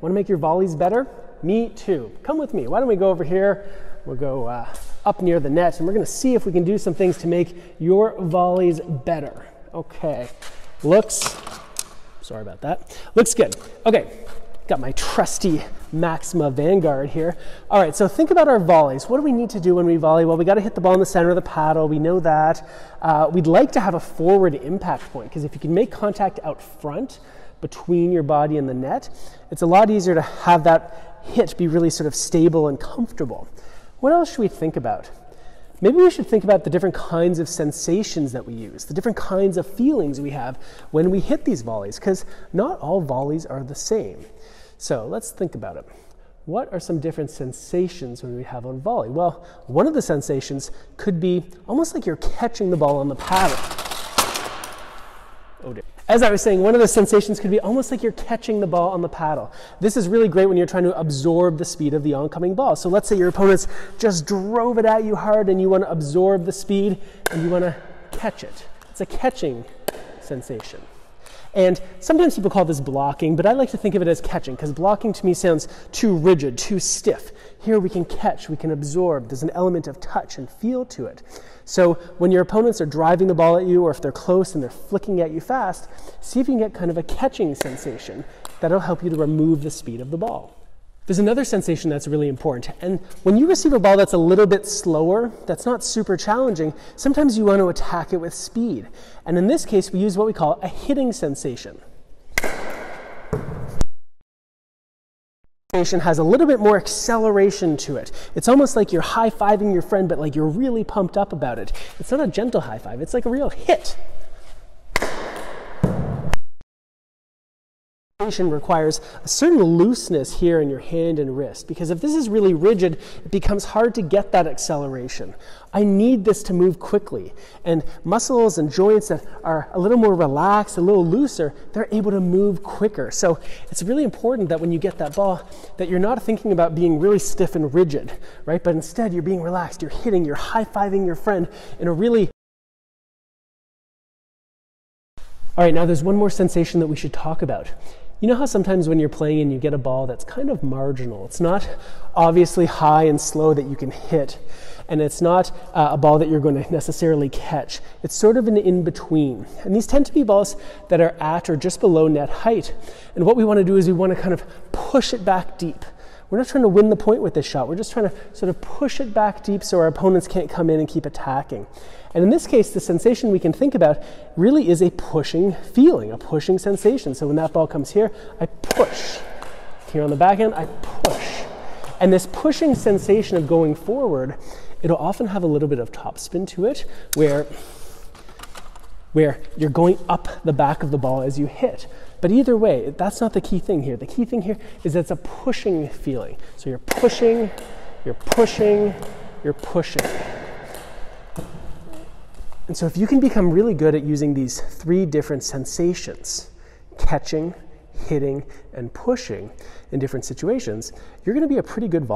Want to make your volleys better? Me too. Come with me. Why don't we go over here? We'll go up near the net, and we're going to see if we can do some things to make your volleys better. Okay. Sorry about that. Looks good. Okay. Got my trusty Maxima Vanguard here. All right, so think about our volleys. What do we need to do when we volley? Well, we got to hit the ball in the center of the paddle. We know that. We'd like to have a forward impact point, because if you can make contact out front between your body and the net, it's a lot easier to have that hit be really sort of stable and comfortable. What else should we think about? Maybe we should think about the different kinds of sensations that we use, the different kinds of feelings we have when we hit these volleys, because not all volleys are the same. So let's think about it. What are some different sensations when we have on volley? Well, one of the sensations could be almost like you're catching the ball on the paddle. Oh dear. As I was saying, one of the sensations could be almost like you're catching the ball on the paddle. This is really great when you're trying to absorb the speed of the oncoming ball. So let's say your opponents just drove it at you hard and you want to absorb the speed and you want to catch it. It's a catching sensation. And sometimes people call this blocking, but I like to think of it as catching, because blocking to me sounds too rigid, too stiff. Here we can catch, we can absorb. There's an element of touch and feel to it. So when your opponents are driving the ball at you, or if they're close and they're flicking at you fast, see if you can get kind of a catching sensation. That'll help you to remove the speed of the ball. There's another sensation that's really important, and when you receive a ball that's a little bit slower, that's not super challenging, sometimes you want to attack it with speed. And in this case, we use what we call a hitting sensation. Sensation has a little bit more acceleration to it. It's almost like you're high-fiving your friend, but like you're really pumped up about it. It's not a gentle high five, it's like a real hit. Requires a certain looseness here in your hand and wrist, because if this is really rigid, it becomes hard to get that acceleration. I need this to move quickly, and muscles and joints that are a little more relaxed, a little looser, they're able to move quicker. So it's really important that when you get that ball, that you're not thinking about being really stiff and rigid, right? But instead you're being relaxed, you're hitting, you're high-fiving your friend in a really... All right, now there's one more sensation that we should talk about. You know how sometimes when you're playing and you get a ball that's kind of marginal, it's not obviously high and slow that you can hit, and it's not a ball that you're going to necessarily catch. It's sort of an in-between. And these tend to be balls that are at or just below net height. And what we want to do is we want to kind of push it back deep. We're not trying to win the point with this shot. We're just trying to sort of push it back deep so our opponents can't come in and keep attacking. And in this case, the sensation we can think about really is a pushing feeling, a pushing sensation. So when that ball comes here, I push. Here on the back end, I push. And this pushing sensation of going forward, it'll often have a little bit of topspin to it, where you're going up the back of the ball as you hit. But either way, that's not the key thing here. The key thing here is that it's a pushing feeling. So you're pushing, you're pushing, you're pushing. And so if you can become really good at using these three different sensations, catching, hitting, and pushing in different situations, you're going to be a pretty good volleyer.